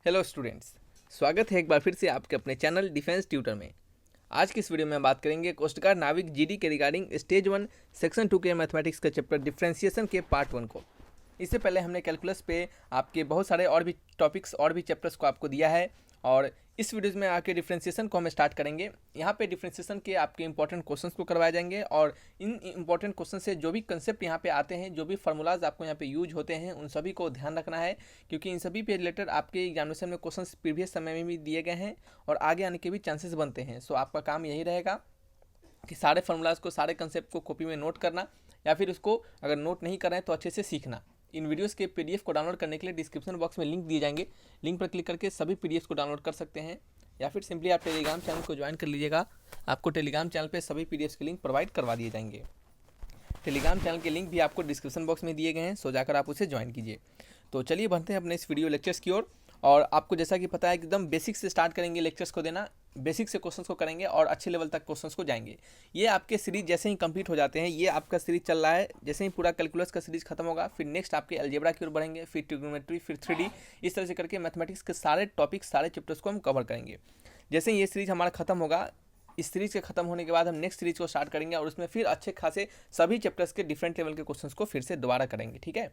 Hello students, स्वागत है एक बार फिर से आपके अपने चैनल डिफेंस ट्यूटर में। आज की इस वीडियो में बात करेंगे कोस्ट गार्ड नाविक जीडी के रिगार्डिंग स्टेज 1 सेक्शन 2 के मैथमेटिक्स का चैप्टर डिफरेंशिएशन के पार्ट 1 को। इससे पहले हमने कैलकुलस पे आपके बहुत सारे और भी टॉपिक्स और भी चैप्टर्स को आपको दिया है और इस वीडियोज़ में आके डिफरेंशिएशन को हम स्टार्ट करेंगे। यहाँ पे डिफरेंशिएशन के आपके इंपॉर्टेंट क्वेश्चंस को करवाए जाएंगे और इन इंपॉर्टेंट क्वेश्चन से जो भी कंसेप्ट यहाँ पे आते हैं, जो भी फार्मूलाज आपको यहाँ पे यूज होते हैं, उन सभी को ध्यान रखना है क्योंकि इन सभी पे रिलेटेड आपके एग्जामिनेशन में क्वेश्चंस प्रीवियस समय में भी दिए गए हैं और आगे आने के भी चांसेस बनते हैं। सो आपका काम यही रहेगा कि सारे फार्मूलाज को, सारे कंसेप्ट को कॉपी में नोट करना या फिर उसको अगर नोट नहीं कर रहे हैं तो अच्छे से सीखना। इन वीडियोस के पीडीएफ को डाउनलोड करने के लिए डिस्क्रिप्शन बॉक्स में लिंक दिए जाएंगे, लिंक पर क्लिक करके सभी पीडीएफ को डाउनलोड कर सकते हैं या फिर सिंपली आप टेलीग्राम चैनल को ज्वाइन कर लीजिएगा। आपको टेलीग्राम चैनल पे सभी पीडीएफ के लिंक प्रोवाइड करवा दिए जाएंगे। टेलीग्राम चैनल के लिंक भी आपको डिस्क्रिप्शन बॉक्स में दिए गए हैं, सो जाकर आप उसे ज्वाइन कीजिए। तो चलिए बढ़ते हैं अपने इस वीडियो लेक्चर्स की ओर। और आपको जैसा कि पता है एकदम बेसिक से स्टार्ट करेंगे लेक्चर्स को देना, बेसिक से क्वेश्चंस को करेंगे और अच्छे लेवल तक क्वेश्चंस को जाएंगे। ये आपके सीरीज जैसे ही कंप्लीट हो जाते हैं, ये आपका सीरीज चल रहा है, जैसे ही पूरा कैलकुलस का सीरीज खत्म होगा फिर नेक्स्ट आपके अलजेब्रा की ओर बढ़ेंगे, फिर ट्रिग्नोमेट्री, फिर 3D, इस तरह से करके मैथमेटिक्स के सारे टॉपिक्स, सारे चैप्टर्स को हम कवर करेंगे। जैसे ही ये सीरीज हमारा खत्म होगा, इस सीरीज के खत्म होने के बाद हम नेक्स्ट सीरीज को स्टार्ट करेंगे और उसमें फिर अच्छे खासे सभी चैप्टर्स के डिफरेंट लेवल के क्वेश्चंस को फिर से दोबारा करेंगे। ठीक है,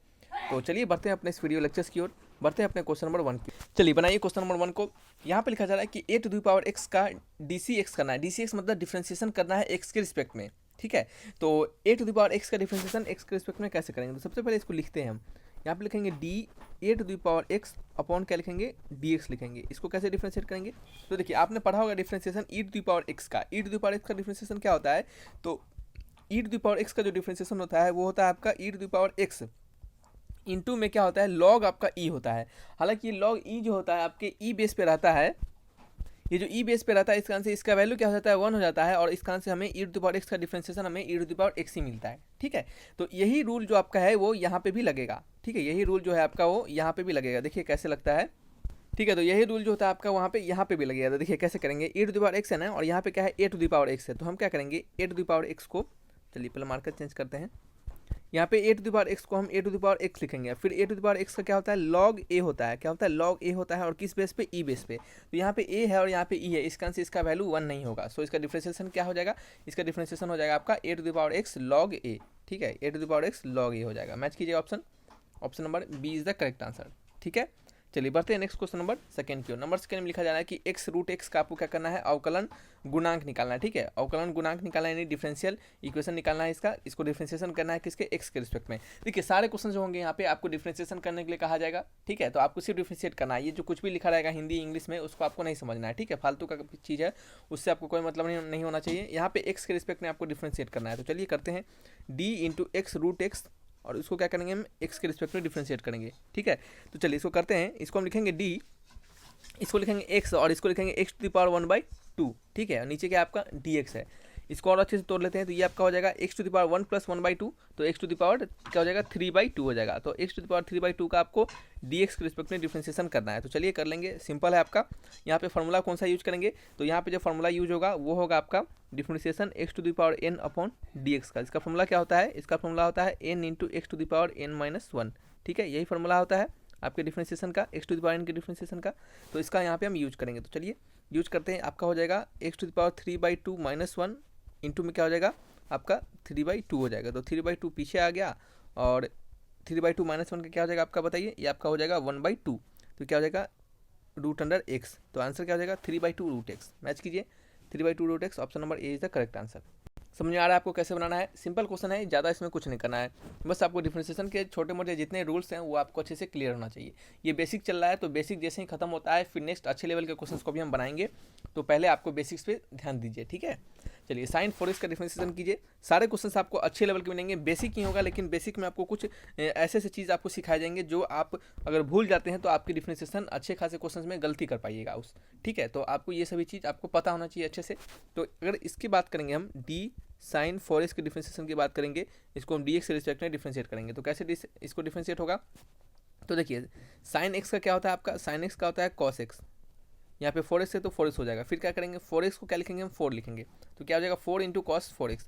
तो चलिए बढ़ते हैं अपने इस वीडियो लेक्चर्स की ओर, बढ़ते हैं अपने क्वेश्चन नंबर 1 की। चलिए बनाइए क्वेश्चन नंबर 1 को। यहाँ पे लिखा जा रहा है कि a to the power x का dcx करना है। dcx मतलब डिफरेंशिएशन करना है x के रिस्पेक्ट में। ठीक है, तो a to the power x का डिफरेंशिएशन x के रिस्पेक्ट में कैसे करेंगे? तो सबसे पहले इसको लिखते हैं हम। यहाँ पे लिखेंगे D A to the power X upon क्या लिखेंगे, डी एक्स लिखेंगे। इसको कैसे डिफरेंशिएट करेंगे? तो देखिए आपने पढ़ा होगा differentiation e to the power x का। E to the power x का डिफरेंशिएशन क्या होता है? तो e to the power x का जो डिफरेंशिएशन होता है वो होता है आपका e to the power x into में क्या होता है, लॉग आपका ई होता है। हालांकि ये लॉग ई जो होता है आपके ई बेस पे रहता है, ये जो ई बेस पे रहता है इस कारण से इसका वैल्यू क्या हो जाता है, 1 हो जाता है और इस कारण से हमें ई टू द पावर एक्स का डिफरेंशिएशन हमें ई टू द पावर एक्स ही मिलता है। ठीक है, तो यही रूल जो आपका है वो यहाँ पे भी लगेगा। ठीक है, यही रूल जो है आपका वो यहाँ पे भी लगेगा। देखिए कैसे लगता है। ठीक है, तो यही रूल जो होता है आपका वहाँ पे यहाँ पे भी लगेगा। तो देखिए कैसे करेंगे, ए टू द पावर एक्स है ना और यहाँ पे क्या है, a to the power x है। तो हम क्या करेंगे, ए टू द पावर एक्स को, चलिए पहले मार्कर चेंज करते हैं। यहाँ पे ए टू द पावर एक्स को हम ए टू द पावर एक्स लिखेंगे। फिर ए टू द पावर एक्स का क्या होता है, लॉग ए होता है। क्या होता है, लॉग ए होता है और किस बेस पे, ई बेस पे। तो यहाँ पे ए है और यहाँ पे ई है, इस कारण से इसका वैल्यू 1 नहीं होगा। सो इसका डिफरेंशिएशन क्या हो जाएगा, इसका डिफरेंशिएशन हो जाएगा आपका a to the power x log a. ठीक है, a to the power x log a हो जाएगा। मैच कीजिएगा option, option number B is the correct answer. ठीक है, चलिए बढ़ते हैं नेक्स्ट क्वेश्चन नंबर 2 की ओर। नंबर 2 में लिखा जा रहा है कि x रूट एक्स का आपको क्या करना है, अवकलन गुणांक निकालना है। ठीक है, अवकलन गुणांक निकालना है यानी डिफरेंशियल इक्वेशन निकालना है इसका। इसको डिफरेंशिएशन करना है किसके, x के रिस्पेक्ट में। देखिए सारे क्वेश्चन जो होंगे यहाँ पे आपको डिफरेंशिएशन करने के लिए कहा जाएगा। ठीक है, तो आपको सिर्फ डिफरेंशिएट करना है। ये जो कुछ भी लिखा रहेगा हिंदी इंग्लिश में उसको आपको नहीं समझना है। ठीक है, फालतू का चीज़ है, उससे आपको कोई मतलब नहीं होना चाहिए। यहाँ पे x के रिस्पेक्ट में आपको डिफरेंशिएट करना है। तो चलिए करते हैं, d into X root X और उसको क्या करेंगे हम, x के रिस्पेक्ट में डिफरेंशिएट करेंगे। ठीक है, तो चलिए इसको करते हैं। इसको हम लिखेंगे d, इसको लिखेंगे x और इसको लिखेंगे x टू द पावर 1/2। ठीक है, और नीचे क्या आपका dx है। इसको और अच्छे से तोड़ लेते हैं। तो ये आपका हो जाएगा x to the power 1 plus 1/2, तो x टू द पावर क्या हो जाएगा, 3/2 हो जाएगा। तो x टू द पावर 3/2 का आपको dx के रिस्पेक्ट में डिफरेंशिएशन करना है। तो चलिए कर लेंगे, सिंपल है आपका। यहाँ पे फार्मूला कौन सा यूज करेंगे, तो यहाँ पे जो फार्मूला यूज होगा वो होगा आपका differentiation x to the power n upon dx का। इसका फार्मूला क्या होता है, इसका फार्मूला होता है n into X to the power n-1। ठीक है, यही फार्मूला होता है आपके डिफरेंशिएशन का, x to the power n के डिफरेंशिएशन का। तो इसका यहाँ पे हम यूज करेंगे। तो चलिए यूज करते हैं। आपका हो जाएगा x to the power 3/2 -1 into में क्या हो जाएगा आपका 3/2 हो जाएगा। तो 3/2 पीछे आ गया और 3/2 -1 का क्या हो जाएगा आपका, बताइए। ये आपका हो जाएगा 1/2। तो क्या हो जाएगा, रूट अंडर एक्स। तो आंसर क्या हो जाएगा, 3/2 रूट एक्स। मैच कीजिए, 3/2 root X, option number A is the correct answer. समझ में आ रहा है आपको कैसे बनाना है? सिंपल क्वेश्चन है, ज़्यादा इसमें कुछ नहीं करना है। बस आपको डिफरेंशिएशन के छोटे मोटे जितने रूल्स हैं वो आपको अच्छे से क्लियर होना चाहिए। ये बेसिक चल रहा है, तो बेसिक जैसे ही खत्म होता है फिर नेक्स्ट अच्छे लेवल के क्वेश्चंस को भी हम बनाएंगे। तो पहले आपको बेसिक्स पे ध्यान दीजिए। ठीक है, चलिए साइन 4x का डिफरेंशिएशन कीजिए। सारे क्वेश्चंस आपको अच्छे लेवल के मिलेंगे। बेसिक ही होगा, लेकिन बेसिक में आपको कुछ ऐसे ऐसे चीज़ आपको सिखाए जाएंगे जो आप अगर भूल जाते हैं तो आपकी डिफरेंशिएशन अच्छे खासे क्वेश्चंस में गलती कर पाइएगा उस। ठीक है, तो आपको ये सभी चीज़ आपको पता होना चाहिए अच्छे से। तो अगर इसकी बात करेंगे हम, डी साइन 4x के डिफरेंशिएशन की बात करेंगे, इसको हम dx के रिस्पेक्ट में डिफरेंशिएट करेंगे। तो कैसे इसको डिफरेंशिएट होगा, तो देखिए साइन x का क्या होता है आपका, साइन x का होता है cos x। यहाँ पे 4x है तो 4x हो जाएगा। फिर क्या करेंगे, 4x को क्या लिखेंगे हम, 4 लिखेंगे। तो क्या हो जाएगा, 4 इंटू कॉस 4x।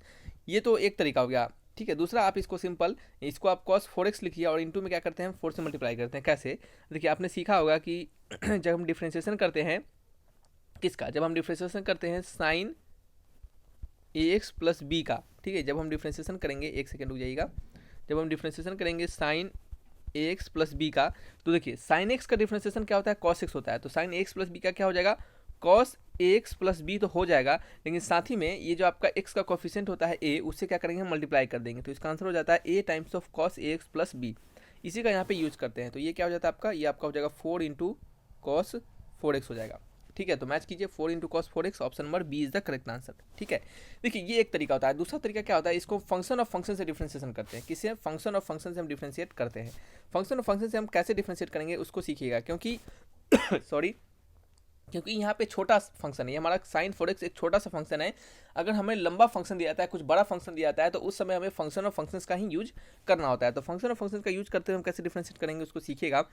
ये तो एक तरीका हो गया। ठीक है, दूसरा आप इसको सिंपल, इसको आप cos 4x लिखिए और इंटू में क्या करते हैं हम 4 से मल्टीप्लाई करते हैं। कैसे, देखिए आपने सीखा होगा कि जब हम डिफ्रेंशिएशन करते हैं किसका, जब हम डिफ्रेंशिएशन करते हैं साइन ए एक्स प्लस बी का, ठीक है, जब हम डिफ्रेंशिएशन करेंगे, एक सेकेंड रुक जाइएगा, जब हम डिफ्रेंशिएशन करेंगे साइन ए एक्स प्लस बी का, तो देखिए साइन एक्स का डिफ्रेंशिएशन क्या होता है, कॉस एक्स होता है, तो साइन ए एक्स प्लस बी का क्या हो जाएगा, cos a x plus B तो हो जाएगा, लेकिन साथ ही में ये जो आपका एक्स का कोफिशिएंट होता है ए, उससे क्या करेंगे हम मल्टीप्लाई कर देंगे, तो इसका आंसर हो जाता है a times of cos a x plus b. इसी का यहाँ पे यूज करते हैं, तो ये क्या हो जाता है आपका, ये आपका हो जाएगा 4 इंटू कॉस 4x हो जाएगा, ठीक है। तो मैच कीजिए 4 into cos 4x, option number B is the correct answer, ठीक है। देखिए ये एक तरीका होता है, दूसरा तरीका क्या होता है, इसको फंक्शन ऑफ फंक्शन से डिफ्रेंशिएशन करते हैं, किसे फंक्शन ऑफ फंक्शन से हम डिफ्रेंशिएट करते हैं। फंक्शन ऑफ फंक्शन से हम कैसे डिफ्रेंशिएट करेंगे उसको सीखिएगा, क्योंकि सॉरी क्योंकि यहाँ पे छोटा फंक्शन है, हमारा साइन 4x एक छोटा सा फंक्शन है। अगर हमें लंबा फंक्शन दिया जाता है, कुछ बड़ा फंक्शन दिया जाता है, तो उस समय हमें फंक्शन ऑफ फंक्शंस का ही यूज करना होता है। तो फंक्शन ऑफ फंक्शंस का यूज करते हुए हम कैसे डिफरेंशिएट करेंगे उसको सीखिएगा।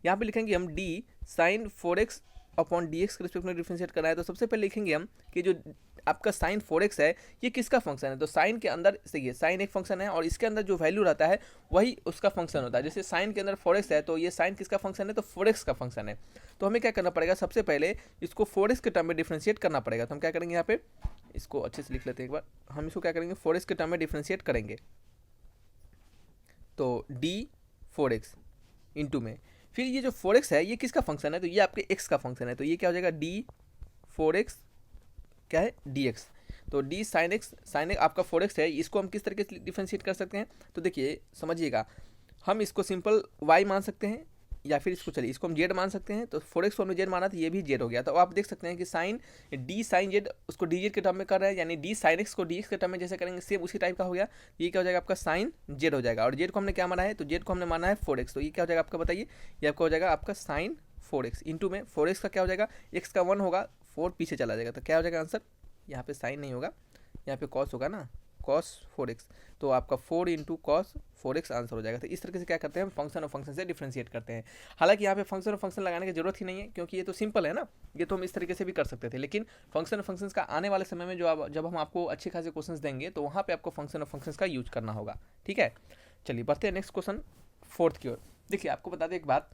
यहाँ पे लिखेंगे हम D sine 4x upon D X के रिस्पेक्ट में डिफरेंशिएट करना है, तो सबसे पहले लिखेंगे हम कि जो आपका साइन 4x है ये किसका फंक्शन है, तो साइन के अंदर सही साइन एक फंक्शन है और इसके अंदर जो वैल्यू रहता है वही उसका फंक्शन होता है। जैसे साइन के अंदर 4x है तो ये साइन किसका फंक्शन है, तो 4x का फंक्शन है। तो हमें क्या करना पड़ेगा, सबसे पहले इसको 4x के टर्म में डिफरेंशिएट करना पड़ेगा। तो हम क्या करेंगे, यहाँ पे इसको अच्छे से लिख लेते हैं एक बार, हम इसको क्या करेंगे 4x के टर्म में डिफरेंशिएट करेंगे, तो डी 4x इंटू में फिर ये जो 4x है ये किसका फंक्शन है, तो ये आपके x का फंक्शन है, तो ये क्या हो जाएगा डी 4x क्या है dx, तो d sin x आपका 4x है, इसको हम किस तरीके से डिफरेंशिएट कर सकते हैं, तो देखिए समझिएगा, हम इसको सिंपल y मान सकते हैं या फिर इसको चलिए इसको हम z मान सकते हैं। तो 4x को हमने z माना तो ये भी z हो गया। तो आप देख सकते हैं कि साइन d sin z उसको dz के टर्म में कर रहा है, यानी d sin x को dx के टर्म में जैसे करेंगे सेम उसी टाइप का हो गया। ये क्या हो जाएगा आपका साइन z हो जाएगा, और z को हमने क्या माना है, तो z को हमने माना है 4x, तो ये क्या हो जाएगा आपका बताइए, ये आपका हो जाएगा आपका साइन 4x इंटू में 4x का क्या हो जाएगा, x का 1 होगा, 4 पीछे चला जाएगा, तो क्या हो जाएगा आंसर, यहाँ पे साइन नहीं होगा, यहाँ पे कॉस होगा ना, कॉस 4x, तो आपका 4 इंटू कॉस 4x आंसर हो जाएगा। तो इस तरीके से क्या करते हैं हम फंक्शन और फंक्शन से डिफरेंशिएट करते हैं। हालांकि यहाँ पे फंक्शन और फंक्शन लगाने की जरूरत ही नहीं है, क्योंकि ये तो सिंपल है ना, ये तो हम इस तरीके से भी कर सकते थे। लेकिन फंक्शन और फंक्शंस का आने वाले समय में जब हम आपको अच्छे खासे क्वेश्चन देंगे तो वहाँ पर आपको फंक्शन और फंक्शंस का यूज करना होगा, ठीक है। चलिए बढ़ते हैं नेक्स्ट क्वेश्चन 4th की ओर। देखिए आपको बता दें एक बात,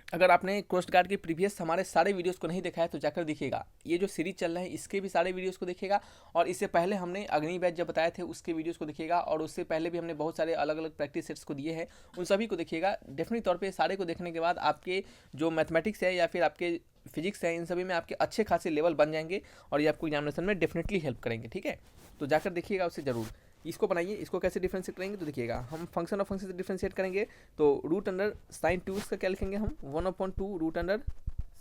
अगर आपने कोस्ट गार्ड के प्रीवियस हमारे सारे वीडियोस को नहीं देखा है तो जाकर देखिएगा, ये जो सीरीज चल रहा है इसके भी सारे वीडियोस को देखिएगा, और इससे पहले हमने अग्नि बैच जब बताए थे उसके वीडियोस को देखिएगा, और उससे पहले भी हमने बहुत सारे अलग अलग प्रैक्टिस सेट्स को दिए हैं, उन सभी को देखिएगा। डेफिनेटली तौर पर सारे को देखने के बाद आपके जो मैथमेटिक्स है या फिर आपके फिजिक्स है, इन सभी में आपके अच्छे खासे लेवल बन जाएंगे और ये आपको एग्जामिनेशन में डेफिनेटली हेल्प करेंगे, ठीक है। तो जाकर देखिएगा उससे ज़रूर। इसको बनाइए, इसको कैसे डिफरेंशिएट करेंगे, तो देखिएगा हम फंक्शन ऑफ फंक्शन से डिफरेंशिएट करेंगे, तो रूट अंडर साइन 2x का क्या लिखेंगे हम, 1/2 रूट अंडर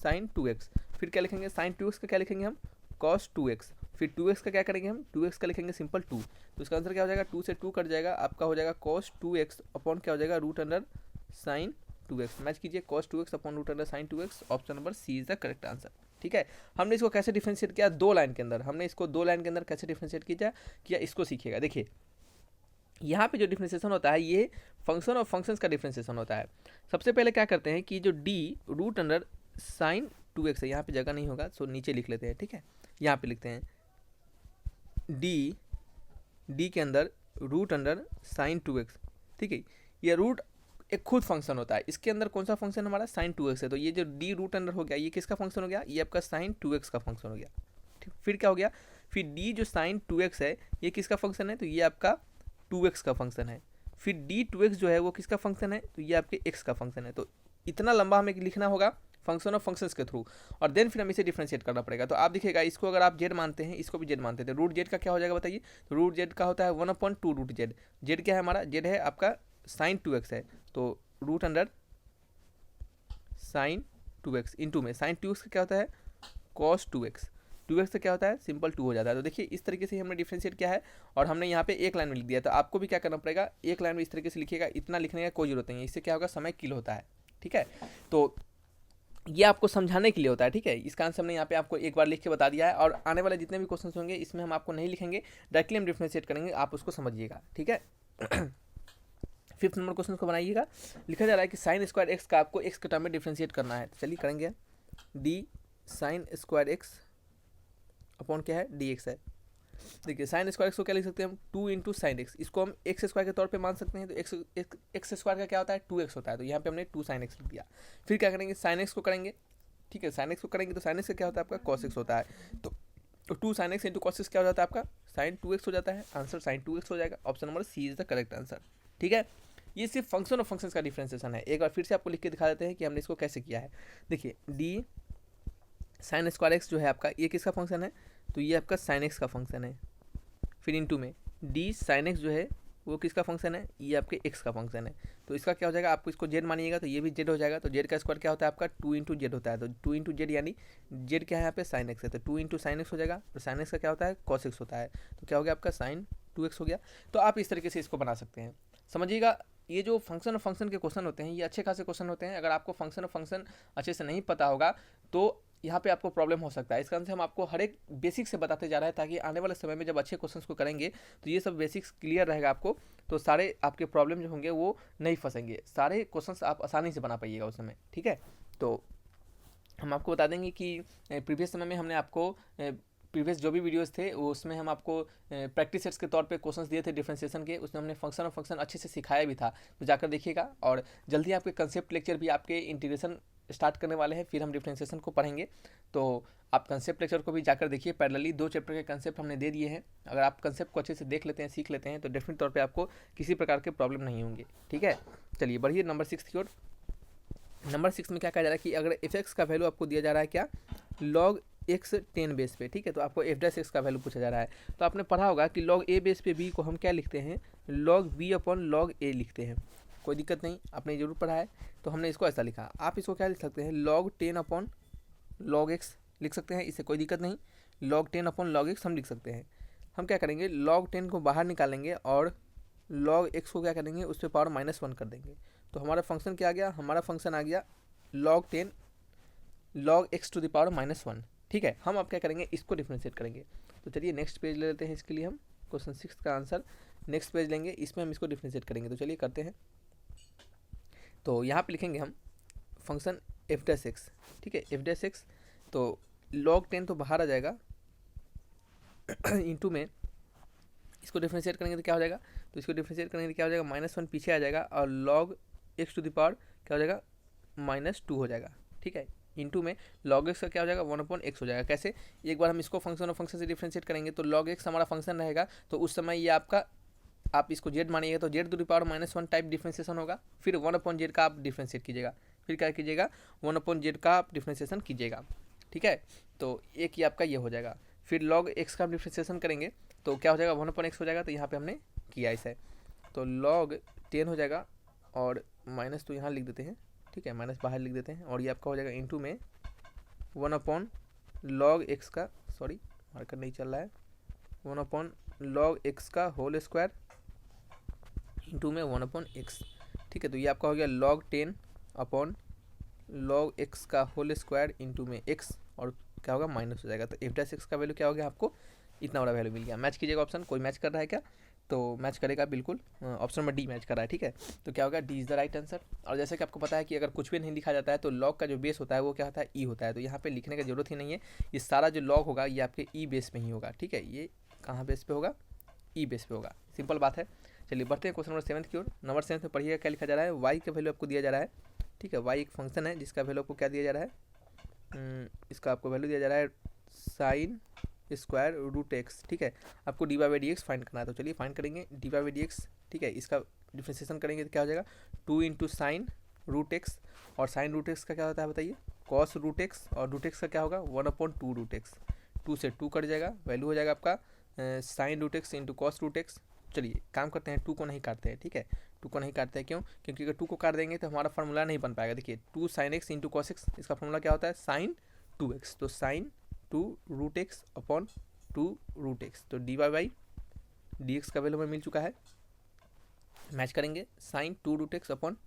साइन 2x, फिर क्या लिखेंगे साइन 2x का क्या लिखेंगे हम, कॉस 2x, फिर 2x का क्या करेंगे हम, 2x का लिखेंगे सिंपल 2, तो इसका आंसर क्या हो जाएगा, 2 से 2 कट जाएगा, आपका हो जाएगा कॉस 2x अपॉन क्या हो जाएगा root under sine 2x। Match कीजिए cos 2x upon root under sine 2x, option number C is the correct answer, ठीक है। हमने इसको कैसे डिफरेंशिएट किया, 2 लाइन के अंदर, हमने इसको 2 लाइन के अंदर कैसे डिफरेंशिएट किया इसको सीखिएगा। देखिए यहाँ पे जो डिफरेंशिएशन होता है ये फंक्शन और फंक्शंस का डिफरेंशिएशन होता है। सबसे पहले क्या करते हैं कि जो d root under sine 2x है, यहाँ पे जगह नहीं होगा सो नीचे लिख लेते हैं, ठीक है। यहाँ पे लिखते हैं d के अंदर रूट अंडर साइन 2x, ठीक है। ये रूट एक खुद फंक्शन होता है, इसके अंदर कौन सा फंक्शन हमारा साइन 2x है, तो ये जो d रूट अंडर हो गया ये किसका फंक्शन हो गया, ये आपका साइन 2x का फंक्शन हो गया, ठीक। फिर क्या हो गया, फिर d जो साइन 2x है ये किसका फंक्शन है, तो ये आपका 2x का फंक्शन है। फिर d 2x जो है वो किसका फंक्शन है, तो ये आपके x का फंक्शन है। तो इतना लंबा हमें लिखना होगा फंक्शन ऑफ फंक्शंस के थ्रू, और देन फिर हमें इसे डिफरेंशिएट करना पड़ेगा। तो आप देखिएगा इसको अगर आप z मानते हैं इसको भी z मानते थे, रूट z का क्या हो जाएगा बताइए, तो रूट z का होता है 1/2 रूट z, z क्या है हमारा, z है आपका साइन 2x है, तो root under sine 2x into में साइन 2x का क्या होता है कॉस 2x, 2x से क्या होता है सिंपल 2 हो जाता है। तो देखिए इस तरीके से हमने डिफरेंशिएट किया है और हमने यहाँ पे एक लाइन में लिख दिया। तो आपको भी क्या करना पड़ेगा, एक लाइन में इस तरीके से लिखिएगा, इतना लिखने का कोई जरूरत नहीं है, इससे क्या होगा समय किल होता है, ठीक है। तो ये आपको समझाने के लिए होता है, ठीक है। इसका आंसर हमने यहाँ पे आपको एक बार लिख के बता दिया है, और आने वाले जितने भी क्वेश्चन होंगे इसमें हम आपको नहीं लिखेंगे, डायरेक्टली हम डिफरेंशिएट करेंगे, आप उसको समझिएगा, ठीक है। 5th नंबर क्वेश्चन को बनाइएगा। लिखा जा रहा है कि साइन स्क्वायर एक्स का आपको एक्स के टर्म में डिफरेंशिएट करना है। चलिए करेंगे, D sine square x upon क्या है डी एक्स है। देखिए साइन स्क्वायर एक्स को क्या लिख सकते हैं हम, 2 इंटू साइन एक्स, इसको हम एक्स स्क्वायर के तौर पे मान सकते हैं। तो एक्स स्क्वायर का क्या होता है, 2x होता है, तो यहाँ पे हमने 2 साइन एक्स लिख दिया। फिर क्या करेंगे, साइन एक्स को करेंगे, ठीक है, साइन एक्स को करेंगे तो साइन एक्स का क्या होता है आपका, कॉस एक्स होता है। तो 2 sine x into cos x क्या हो जाता है आपका, साइन 2x हो जाता है। आंसर साइन 2x हो जाएगा। Option number C is the correct answer. ठीक है, ये सिर्फ फंक्शन और फंक्शंस का डिफ्रेंसिएशन है। एक बार फिर से आपको लिख के दिखा देते हैं कि हमने इसको कैसे किया है। देखिए डी साइन स्क्वायर एक्स जो है आपका, ये किसका फंक्शन है, तो ये आपका साइन एक्स का फंक्शन है। फिर इंटू में डी साइन एक्स जो है वो किसका फंक्शन है, ये आपके एक्स का फंक्शन है। तो इसका क्या हो जाएगा, आपको इसको जेड मानिएगा तो ये भी जेड हो जाएगा। तो जेड का स्क्वायर क्या होता है आपका, 2 इंटू जेड होता है। तो 2 इंटू जेड यानी जेड क्या है यहाँ पे, साइन एक्स है, तो 2 इंटू साइन एक्स हो जाएगा। और साइन एक्स का क्या होता है, कॉस एक्स होता है। तो क्या हो गया आपका, साइन 2x हो गया। तो आप इस तरीके से इसको बना सकते हैं। समझिएगा, ये जो फंक्शन और फंक्शन के क्वेश्चन होते हैं ये अच्छे खासे क्वेश्चन होते हैं। अगर आपको फंक्शन और फंक्शन अच्छे से नहीं पता होगा तो यहाँ पे आपको प्रॉब्लम हो सकता है। इस कारण से हम आपको हर एक बेसिक से बताते जा रहे हैं, ताकि आने वाले समय में जब अच्छे क्वेश्चंस को करेंगे तो ये सब बेसिक्स क्लियर रहेगा आपको, तो सारे आपके प्रॉब्लम जो होंगे वो नहीं फंसेंगे, सारे क्वेश्चंस आप आसानी से बना पाइएगा उस समय। ठीक है, तो हम आपको बता देंगे कि प्रीवियस समय में हमने आपको प्रीवियस जो भी वीडियोस थे वो उसमें हम आपको प्रैक्टिस सेट्स के तौर पे क्वेश्चंस दिए थे डिफरेंशिएशन के, उसमें हमने फंक्शन और फंक्शन अच्छे से सिखाया भी था, तो जाकर देखिएगा। और जल्दी आपके कंसेप्ट लेक्चर भी आपके इंटीग्रेशन स्टार्ट करने वाले हैं, फिर हम डिफरेंशिएशन को पढ़ेंगे। तो आप कंसेप्ट लेक्चर को भी जाकर देखिए। पैरेलली 2 चैप्टर के कंसेप्ट हमने दे दिए हैं। अगर आप कंसेप्ट को अच्छे से देख लेते हैं, सीख लेते हैं, तो डेफिनेट तौर पर आपको किसी प्रकार के प्रॉब्लम नहीं होंगे। ठीक है, चलिए बढ़िए नंबर 6 की ओर। नंबर 6 में क्या कहा जा रहा है कि अगर एफ एक्स का वैल्यू आपको दिया जा रहा है क्या, लॉग एक्स 10 बेस पे, ठीक है, तो आपको एफ डैश एक्स का वैल्यू पूछा जा रहा है। तो आपने पढ़ा होगा कि लॉग ए बेस पे बी को हम क्या लिखते हैं, लॉग बी अपॉन लॉग ए लिखते हैं। कोई दिक्कत नहीं, आपने जरूर पढ़ा है। तो हमने इसको ऐसा लिखा, आप इसको क्या लिख सकते हैं, लॉग 10 अपॉन लॉग एक्स लिख सकते हैं, इससे कोई दिक्कत नहीं। लॉग 10 अपॉन लॉग एक्स हम लिख सकते हैं। हम क्या करेंगे, लॉग 10 को बाहर निकालेंगे और लॉग एक्स को क्या करेंगे, उस पर पावर -1 कर देंगे। तो हमारा फंक्शन क्या आ गया, हमारा फंक्शन आ गया log 10 log x to the power -1। ठीक है, हम अब क्या करेंगे, इसको डिफ्रेंशिएट करेंगे। तो चलिए नेक्स्ट पेज ले लेते हैं। इसके लिए हम क्वेश्चन 6 का आंसर नेक्स्ट पेज लेंगे, इसमें हम इसको डिफ्रेंशिएट करेंगे। तो चलिए करते हैं। तो यहाँ पे लिखेंगे हम फंक्शन एफ डैश एक्स, ठीक है, एफ डैश एक्स। तो log 10 तो बाहर आ जाएगा इंटू में इसको डिफ्रेंशिएट करेंगे तो क्या हो जाएगा, तो इसको डिफ्रेंशिएट करेंगे तो क्या हो जाएगा, -1 पीछे आ जाएगा और log x to the power क्या हो जाएगा, -2 हो जाएगा। ठीक है, इंटू में log x का क्या हो जाएगा, 1/x हो जाएगा। कैसे, एक बार हम इसको फंक्शन और फंक्शन से डिफ्रेंशिएट करेंगे तो log x हमारा फंक्शन रहेगा, तो उस समय ये आपका, आप इसको z मानिएगा तो z to the power -1 type differentiation होगा। फिर 1/z का आप डिफ्रेंशिएट कीजिएगा, फिर क्या कीजिएगा, 1/z का आप डिफ्रेंशिएशन कीजिएगा। ठीक है, तो एक ही आपका ये हो जाएगा। फिर log x का डिफ्रेंशिएशन करेंगे तो क्या हो जाएगा, 1/x हो जाएगा। तो यहाँ पे हमने किया इसे, तो log 10 हो जाएगा और माइनस तो यहाँ लिख देते हैं, ठीक है, माइनस बाहर लिख देते हैं। और ये आपका हो जाएगा इंटू में 1/log x का, सॉरी मार्कर नहीं चल रहा है, 1/log x का होल स्क्वायर इंटू में 1/x। ठीक है, तो ये आपका हो गया log 10/log x का होल स्क्वायर इंटू में x, और क्या होगा, माइनस हो जाएगा। तो एफ डैश एक्स का वैल्यू क्या हो गया, आपको इतना बड़ा वैल्यू मिल गया। मैच कीजिएगा ऑप्शन, कोई मैच कर रहा है क्या, तो मैच करेगा बिल्कुल, ऑप्शन नंबर डी मैच कर रहा है। ठीक है, तो क्या होगा, D is the right answer. और जैसे कि आपको पता है कि अगर कुछ भी नहीं लिखा जाता है तो लॉग का जो बेस होता है वो क्या होता है, ई होता है। तो यहाँ पे लिखने की जरूरत ही नहीं है, ये सारा जो लॉग होगा ये आपके ई बेस में ही होगा। ठीक है, ये कहाँ बेस पे होगा, ई बेस पे होगा, सिंपल बात है। चलिए बढ़ते हैं क्वेश्चन नंबर 7 की ओर। नंबर 7 में पढ़िएगा क्या लिखा जा रहा है, वाई का वैल्यू आपको दिया जा रहा है। ठीक है, वाई एक फंक्शन है जिसका वैल्यू आपको क्या दिया जा रहा है, इसका आपको वैल्यू दिया जा रहा है साइन स्क्वायर रूट एक्स। ठीक है, आपको D by d x find करना है। तो चलिए फाइंड करेंगे डी बाई डी एक्स। ठीक है, इसका डिफ्रेंशिएशन करेंगे तो क्या हो जाएगा, 2 इंटू साइन रूट एक्स, और साइन रूट एक्स का क्या होता है बताइए, कॉस रूट एक्स, और रूट एक्स का क्या होगा, 1/2 रूट एक्स। 2 से 2 कट जाएगा, वैल्यू हो जाएगा आपका sine root X into cos root X. चलिए काम करते हैं, 2 को नहीं काटते हैं। ठीक है, 2 को नहीं काटते हैं, क्यों, क्योंकि अगर 2 को काट देंगे तो हमारा फार्मूला नहीं बन पाएगा। देखिए 2 sine x into cos x, इसका फार्मूला क्या होता है, साइन 2x। तो sine 2 root x upon 2 root x. तो d y by d x का वैल्यू हमें मिल चुका है। मैच करेंगे sine 2 root x upon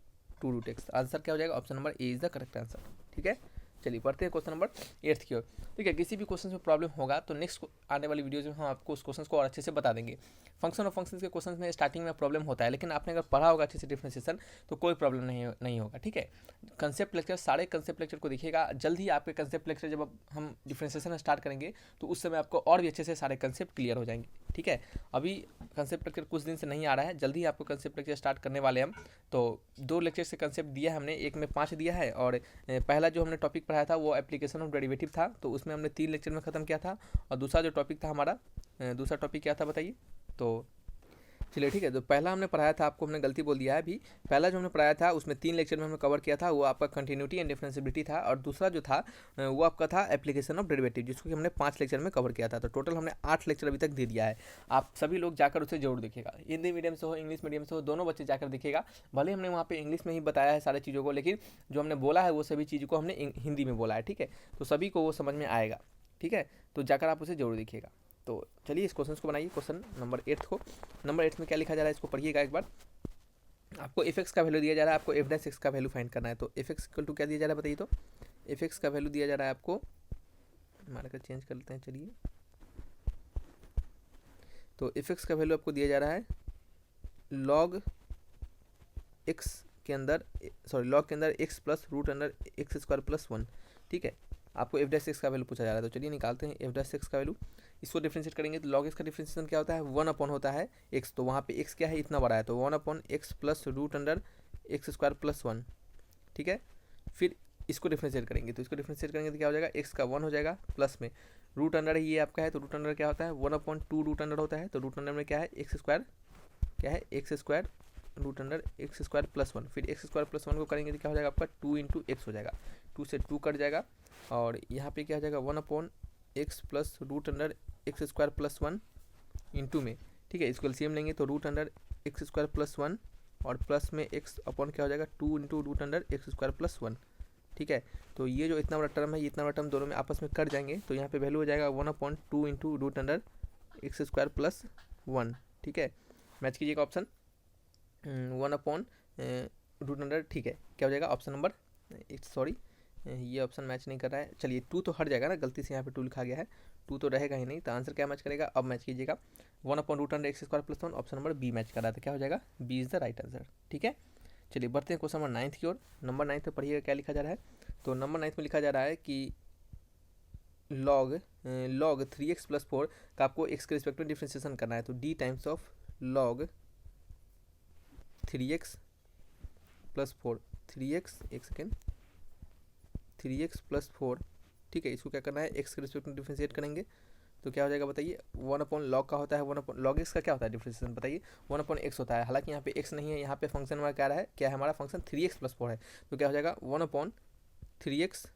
2 root x. Answer क्या हो जाएगा, option number A is the correct answer. ठीक है, चलिए पढ़ते हैं क्वेश्चन नंबर 8 की ओर। ठीक है, किसी भी क्वेश्चन में प्रॉब्लम होगा तो नेक्स्ट आने वाली वीडियोज में हम आपको उस क्वेश्चन को और अच्छे से बता देंगे। फंक्शन और फंक्शंस के क्वेश्चन में स्टार्टिंग में प्रॉब्लम होता है, लेकिन आपने अगर पढ़ा होगा अच्छे से डिफरेंशिएशन तो कोई प्रॉब्लम नहीं होगा। ठीक है, कंसेप्ट लेक्चर, सारे कंसेप्ट लेक्चर को देखिएगा। जल्द ही आपके कंसेप्ट लेक्चर जब हम डिफरेंशिएशन स्टार्ट करेंगे तो उस समय आपको और भी अच्छे से सारे कंसेप्ट क्लियर हो जाएंगे। ठीक है, अभी कंसेप्ट लेक्चर कुछ दिन से नहीं आ रहा है, जल्दी ही आपको कंसेप्ट लेक्चर स्टार्ट करने वाले हम। तो 2 लेक्चर से कंसेप्ट दिया है हमने, एक में 5 दिया है, और पहला जो हमने टॉपिक पढ़ाया था वो एप्लीकेशन ऑफ डेरिवेटिव था, तो उसमें हमने 3 लेक्चर में ख़त्म किया था। और दूसरा जो टॉपिक था हमारा, दूसरा टॉपिक क्या था बताइए? तो चलिए ठीक है, तो पहला हमने पढ़ाया था, आपको हमने गलती बोल दिया है अभी। पहला जो हमने पढ़ाया था उसमें 3 लेक्चर में हमने कवर किया था, वो आपका कंटिन्यूटी एंड डिफरेंशिएबिलिटी था। और दूसरा जो था वो आपका था एप्लीकेशन ऑफ डेरिवेटिव, जिसको कि हमने 5 लेक्चर में कवर किया था। तो टोटल हमने 8 लेक्चर अभी तक दे दिया है। आप सभी लोग जाकर उसे जरूर देखिएगा, हिंदी मीडियम से हो इंग्लिश मीडियम से हो, दोनों बच्चे जाकर देखिएगा। भले हमने वहाँ पर इंग्लिश में ही बताया है सारी चीज़ों को, लेकिन जो हमने बोला है वो सभी चीज़ों को हमने हिंदी में बोला है। ठीक है, तो सभी को वो समझ में आएगा। ठीक है, तो जाकर आप उसे जरूर देखिएगा। तो चलिए इस क्वेश्चन को बनाइए, क्वेश्चन नंबर 8 को। नंबर 8 में क्या लिखा जा रहा है इसको पढ़िएगा एक बार। आपको एफ एक्स का वैल्यू दिया जा रहा है, आपको एफ डैश एक्स का वैल्यू फाइंड करना है। तो एफ एक्स इक्वल टू क्या दिया जा रहा है बताइए? तो एफ एक्स का वैल्यू दिया जा रहा है आपको, हमारे का चेंज कर लेते हैं। चलिए, तो एफ एक्स का वैल्यू आपको दिया जा रहा है लॉग एक्स के अंदर, सॉरी लॉग के अंदर X plus root under X square plus 1। ठीक है, आपको एफ डैश एक्स का वैल्यू पूछा जा रहा है। तो चलिए निकालते हैं एफ डैश एक्स का वैल्यू। इसको डिफरेंशिएट करेंगे तो लॉग एक्स का डिफरेंशिएशन क्या होता है? 1 अपॉन होता है एक्स, तो वहाँ पे एक्स क्या है? इतना बड़ा है, तो 1 upon X plus root under X square plus 1। ठीक है, फिर इसको डिफरेंशिएट करेंगे, तो इसको डिफरेंशिएट करेंगे तो क्या हो जाएगा? एक्स का 1 हो जाएगा, प्लस में रूट अंडर ये आपका है, तो रूट अंडर क्या होता है? 1 अपॉन 2 रूट अंडर होता है। तो रूट अंडर में क्या है? एक्स स्क्वायर, क्या है? X square root under X square plus 1। फिर एक्स स्क्वायर प्लस 1 को करेंगे तो क्या हो जाएगा आपका? 2 इंटू एक्स हो जाएगा, 2 से 2 कट जाएगा, और यहाँ पे क्या हो जाएगा? 1 upon X plus root under X square plus 1 into में। ठीक है, इसको एलसीएम लेंगे तो root under X square plus 1 और प्लस में एक्स अपॉन क्या हो जाएगा? 2 into root under X square plus 1। ठीक है, तो ये जो इतना बड़ा टर्म है, ये इतना बड़ा टर्म दोनों में आपस में कट जाएंगे, तो यहाँ पे वैल्यू हो जाएगा 1 upon 2 into root under X square plus 1। ठीक है, मैच कीजिएगा ऑप्शन 1 अपॉन रूट अंडर। ठीक है, क्या हो जाएगा? ऑप्शन नंबर, सॉरी ये ऑप्शन मैच नहीं कर रहा है। चलिए 2 तो हट जाएगा ना, गलती से यहाँ पे 2 लिखा गया है, 2 तो रहेगा ही नहीं, तो आंसर क्या मैच करेगा? अब मैच कीजिएगा 1 upon root under X square plus 1, option number B match कर रहा था। क्या हो जाएगा? B is the right answer. ठीक है, चलिए बढ़ते हैं क्वेश्चन नंबर 9 की ओर। नंबर 9 में पढ़िएगा क्या लिखा जा रहा है। तो नंबर 9 में लिखा जा रहा है कि लॉग 3x प्लस 4 का आपको x के रिस्पेक्ट में डिफ्रेंशिएशन करना है। तो d times of log 3x plus 4, 3x, एक सेकेंड, 3x प्लस 4। ठीक है, इसको क्या करना है? x के रिस्पेक्ट में डिफ्रेंशिएट करेंगे तो क्या हो जाएगा बताइए? 1 अपॉन लॉग का होता है, 1 अपॉन लॉग एक्स का क्या होता है डिफ्रेंशिएशन बताइए? 1 अपॉन एक्स होता है। हालांकि यहाँ पे x नहीं है, यहाँ पे फंक्शन हमारा क्या रहा है? क्या है हमारा फंक्शन? 3x प्लस 4 है, तो क्या हो जाएगा? 1 अपॉन 3x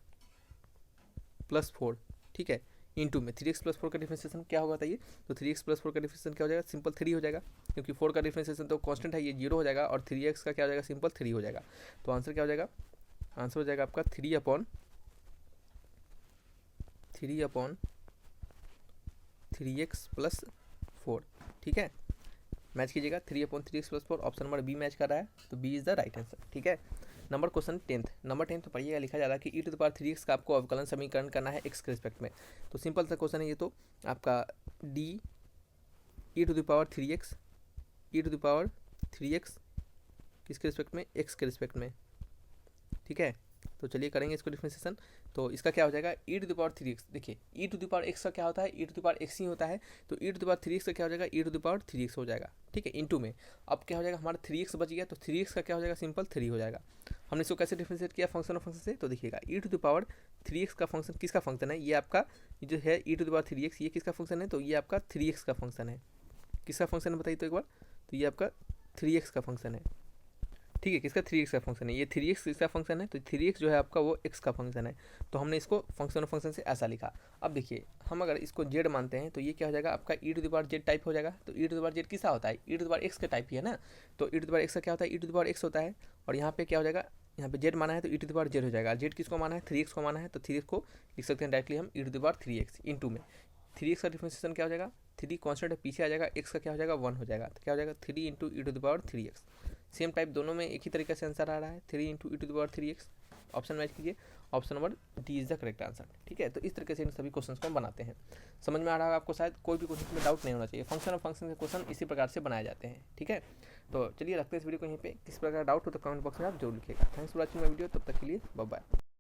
प्लस 4। ठीक है, इंटू में 3x प्लस 4 का डिफरेंशिएशन क्या होगा बताइए? तो 3x प्लस 4 का डिफरेंशिएशन क्या हो जाएगा? सिंपल 3 हो जाएगा, क्योंकि 4 का डिफरेंशिएशन तो कांस्टेंट है, ये 0 हो जाएगा, और 3x का क्या हो जाएगा? सिंपल 3 हो जाएगा। तो आंसर क्या हो जाएगा? आंसर हो जाएगा आपका 3 अपॉन 3x प्लस 4। ठीक है, मैच कीजिएगा 3 upon 3x plus 4, option number B match कर रहा है, तो B is the right answer. ठीक है, नंबर क्वेश्चन 10th। नंबर 10 तो पढ़िएगा, लिखा जा रहा है कि e⁻3x का आपको अवकलन समीकरण करना है x के रिस्पेक्ट में। तो सिंपल सा क्वेश्चन है ये, तो आपका d e⁻3x किसके रिस्पेक्ट में? x के रिस्पेक्ट में। ठीक है, तो चलिए करेंगे इसको डिफरेंशिएशन। तो इसका क्या हो जाएगा? e⁻3x, देखिए e⁻x का क्या होता है? e⁻x ही होता है, तो e⁻3x का क्या हो जाएगा? e⁻3x हो जाएगा। ठीक है, इंटू में अब क्या हो जाएगा? हमारा 3x बच गया, तो 3x का क्या हो जाएगा? सिंपल 3 हो जाएगा। हमने इसको कैसे डिफरेंशिएट किया फंक्शन और फंक्शन से? तो देखिएगा e⁻3x का फंक्शन किसका फंक्शन है? ये आपका जो है e⁻3x, ये किसका फंक्शन है? तो ये आपका 3x का फंक्शन है। किसका फंक्शन है बताइए तो एक बार? तो ये आपका 3x का फंक्शन है। ठीक है, किसका? 3x का फंक्शन है, ये 3x किसका फंक्शन है? तो 3x जो है आपका वो x का फंक्शन है, तो हमने इसको फंक्शन और फंक्शन से ऐसा लिखा। अब देखिए हम अगर इसको z मानते हैं तो ये क्या हो जाएगा? आपका e⁻z टाइप हो जाएगा। तो e⁻z किसका होता है? e⁻x का टाइप ही है ना, तो e⁻x का क्या होता है? e⁻x होता है, और यहाँ पे क्या हो जाएगा? यहाँ पे z माना है तो e⁻z हो जाएगा। z किसको माना है? 3x को माना है, तो 3x को लिख सकते हैं डायरेक्टली हम e⁻3x इंटू में 3x का डिफरेंशिएशन क्या हो जाएगा? 3 कॉन्स्टेंट है, पीछे आ जाएगा, x का क्या हो जाएगा? 1 हो जाएगा, तो क्या हो जाएगा? 3 इंटू e⁻3x। सेम टाइप दोनों में एक ही तरीके से आंसर आ रहा है, 3 इंटू e⁻3x। ऑप्शन मैच कीजिए, option number D is the correct answer. ठीक है, तो इस तरीके से इन सभी क्वेश्चन को हम बनाते हैं। समझ में आ रहा है आपको, शायद कोई भी क्वेश्चन में डाउट नहीं होना चाहिए। फंक्शन ऑफ फंक्शन के क्वेश्चन इसी प्रकार से बनाए जाते हैं। ठीक है, तो चलिए रखते हैं इस वीडियो को यहीं पे। किस प्रकार डाउट हो तो कमेंट बॉक्स में आप जरूर लिखिएगा। Thanks for watching my video, तब तक के लिए बाय बाय।